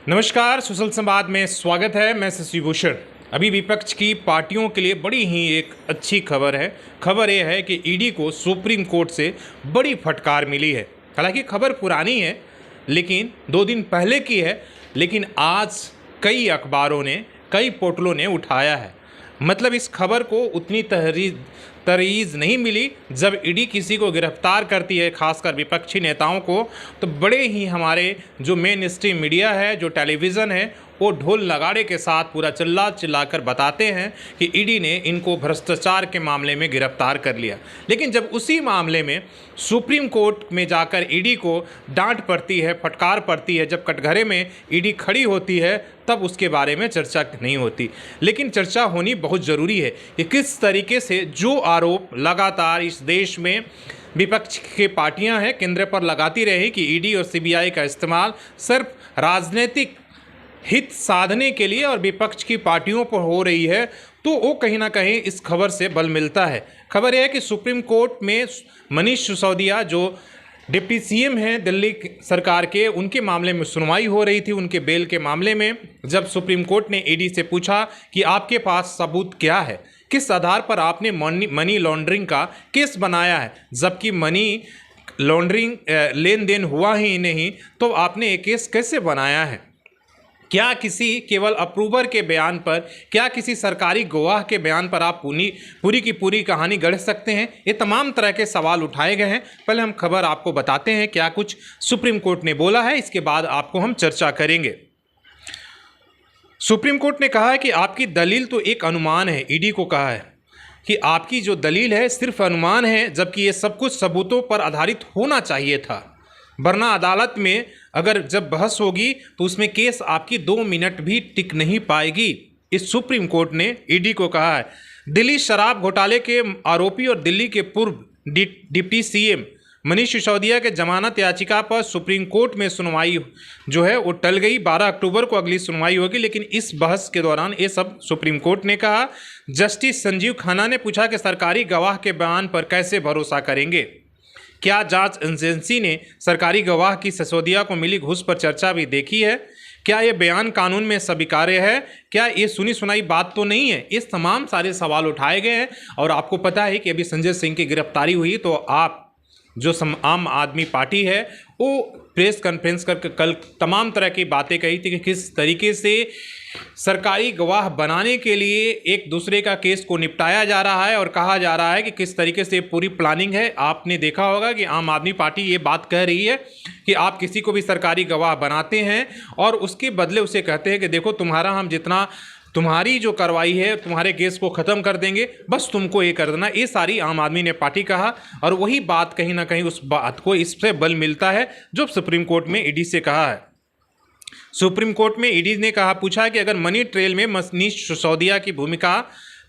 नमस्कार, सुशल संवाद में स्वागत है। मैं शशि भूषण। अभी विपक्ष की पार्टियों के लिए बड़ी ही एक अच्छी खबर है। खबर यह है कि ईडी को सुप्रीम कोर्ट से बड़ी फटकार मिली है। हालांकि खबर पुरानी है, लेकिन 2 दिन पहले की है, लेकिन आज कई अखबारों ने, कई पोर्टलों ने उठाया है। मतलब इस खबर को उतनी तरीज़ नहीं मिली। जब ईडी किसी को गिरफ्तार करती है, खासकर विपक्षी नेताओं को, तो बड़े ही हमारे जो मेन स्ट्रीम मीडिया है, जो टेलीविज़न है, वो ढोल नगाड़े के साथ पूरा चिल्लाकर बताते हैं कि ईडी ने इनको भ्रष्टाचार के मामले में गिरफ्तार कर लिया। लेकिन जब उसी मामले में सुप्रीम कोर्ट में जाकर ईडी को डांट पड़ती है, फटकार पड़ती है, जब कटघरे में ईडी खड़ी होती है, तब उसके बारे में चर्चा नहीं होती। लेकिन चर्चा होनी बहुत ज़रूरी है कि किस तरीके से जो आरोप लगातार इस देश में विपक्ष की पार्टियां हैं केंद्र पर लगाती रही कि ईडी और सीबीआई का इस्तेमाल सिर्फ राजनीतिक हित साधने के लिए और विपक्ष की पार्टियों पर हो रही है, तो वो कहीं ना कहीं इस खबर से बल मिलता है। खबर यह है कि सुप्रीम कोर्ट में मनीष सिसोदिया, जो डिप्टी सीएम हैं दिल्ली सरकार के, उनके मामले में सुनवाई हो रही थी, उनके बेल के मामले में। जब सुप्रीम कोर्ट ने ईडी से पूछा कि आपके पास सबूत क्या है, किस आधार पर आपने मनी लॉन्ड्रिंग का केस बनाया है, जबकि मनी लॉन्ड्रिंग लेन देन हुआ ही नहीं, तो आपने एक केस कैसे बनाया है? क्या किसी केवल अप्रूवर के बयान पर, क्या किसी सरकारी गवाह के बयान पर आप पूरी की पूरी कहानी गढ़ सकते हैं? ये तमाम तरह के सवाल उठाए गए हैं। पहले हम खबर आपको बताते हैं क्या कुछ सुप्रीम कोर्ट ने बोला है, इसके बाद आपको हम चर्चा करेंगे। सुप्रीम कोर्ट ने कहा है कि आपकी दलील तो एक अनुमान है। ईडी को कहा है कि आपकी जो दलील है सिर्फ अनुमान है, जबकि ये सब कुछ सबूतों पर आधारित होना चाहिए था, वरना अदालत में अगर जब बहस होगी तो उसमें केस आपकी 2 मिनट भी टिक नहीं पाएगी। इस सुप्रीम कोर्ट ने ईडी को कहा है। दिल्ली शराब घोटाले के आरोपी और दिल्ली के पूर्व डिप्टी सीएम मनीष सिसोदिया के जमानत याचिका पर सुप्रीम कोर्ट में सुनवाई जो है वो टल गई। 12 अक्टूबर को अगली सुनवाई होगी। लेकिन इस बहस के दौरान ये सब सुप्रीम कोर्ट ने कहा। जस्टिस संजीव खन्ना ने पूछा कि सरकारी गवाह के बयान पर कैसे भरोसा करेंगे? क्या जांच एजेंसी ने सरकारी गवाह की सिसोदिया को मिली घूस पर चर्चा भी देखी है? क्या ये बयान कानून में स्वीकार्य है? क्या ये सुनी सुनाई बात तो नहीं है? इस तमाम सारे सवाल उठाए गए हैं। और आपको पता है कि अभी संजय सिंह की गिरफ्तारी हुई, तो आप जो आम आदमी पार्टी है वो प्रेस कॉन्फ्रेंस करके कल तमाम तरह की बातें कही थी कि किस तरीके से सरकारी गवाह बनाने के लिए एक दूसरे का केस को निपटाया जा रहा है, और कहा जा रहा है कि किस तरीके से पूरी प्लानिंग है। आपने देखा होगा कि आम आदमी पार्टी ये बात कह रही है कि आप किसी को भी सरकारी गवाह बनाते हैं और उसके बदले उसे कहते हैं कि देखो तुम्हारी जो कार्रवाई है, तुम्हारे केस को ख़त्म कर देंगे, बस तुमको ये कर देना। ये सारी आम आदमी ने पार्टी कहा, और वही बात कहीं ना कहीं उस बात को इससे बल मिलता है जो सुप्रीम कोर्ट में ईडी से कहा है। सुप्रीम कोर्ट में ईडी ने पूछा कि अगर मनी ट्रेल में मनीष सिसोदिया की भूमिका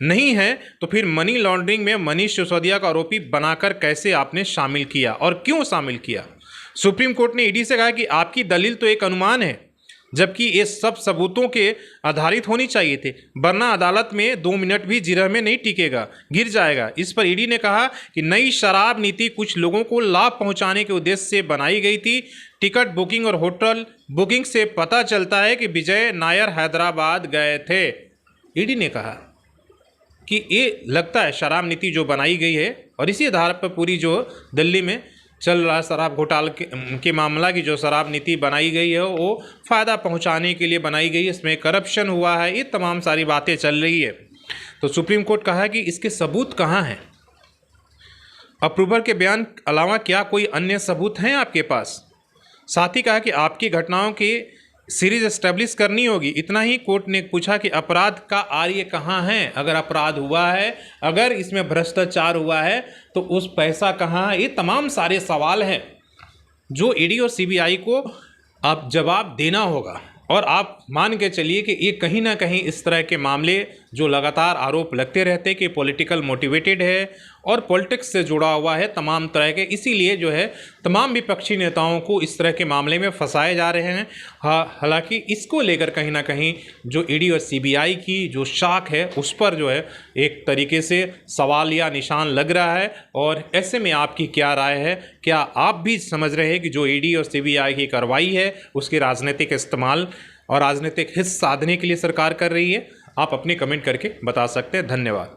नहीं है, तो फिर मनी लॉन्ड्रिंग में मनीष सिसोदिया का आरोपी बनाकर कैसे आपने शामिल किया और क्यों शामिल किया? सुप्रीम कोर्ट ने ईडी से कहा कि आपकी दलील तो एक अनुमान है, जबकि ये सब सबूतों के आधारित होनी चाहिए थे, वरना अदालत में 2 मिनट भी जिरह में नहीं टिकेगा, गिर जाएगा। इस पर ईडी ने कहा कि नई शराब नीति कुछ लोगों को लाभ पहुंचाने के उद्देश्य से बनाई गई थी। टिकट बुकिंग और होटल बुकिंग से पता चलता है कि विजय नायर हैदराबाद गए थे। ईडी ने कहा कि ये लगता है शराब नीति जो बनाई गई है, और इसी आधार पर पूरी जो दिल्ली में चल रहा शराब घोटाले के मामला की जो शराब नीति बनाई गई है वो फ़ायदा पहुंचाने के लिए बनाई गई है, इसमें करप्शन हुआ है, ये तमाम सारी बातें चल रही है। तो सुप्रीम कोर्ट कहा कि इसके सबूत कहाँ हैं? अप्रूवर के बयान अलावा क्या कोई अन्य सबूत हैं आपके पास? साथ ही कहा कि आपकी घटनाओं की सीरीज एस्टेब्लिश करनी होगी। इतना ही कोर्ट ने पूछा कि अपराध का आर्य कहाँ है? अगर अपराध हुआ है, अगर इसमें भ्रष्टाचार हुआ है, तो उस पैसा कहाँ है? ये तमाम सारे सवाल हैं जो ईडी और सीबीआई को अब जवाब देना होगा। और आप मान के चलिए कि ये कहीं ना कहीं इस तरह के मामले जो लगातार आरोप लगते रहते कि पॉलिटिकल मोटिवेटेड है और पॉलिटिक्स से जुड़ा हुआ है तमाम तरह के, इसीलिए जो है तमाम विपक्षी नेताओं को इस तरह के मामले में फंसाए जा रहे हैं। हालांकि इसको लेकर कहीं ना कहीं जो ईडी और सीबीआई की जो शाख है उस पर जो है एक तरीके से सवाल या निशान लग रहा है। और ऐसे में आपकी क्या राय है? क्या आप भी समझ रहे हैं कि जो ईडी और सीबीआई की कार्रवाई है उसके राजनीतिक इस्तेमाल और राजनीतिक हित साधने के लिए सरकार कर रही है? आप अपने कमेंट करके बता सकते हैं। धन्यवाद।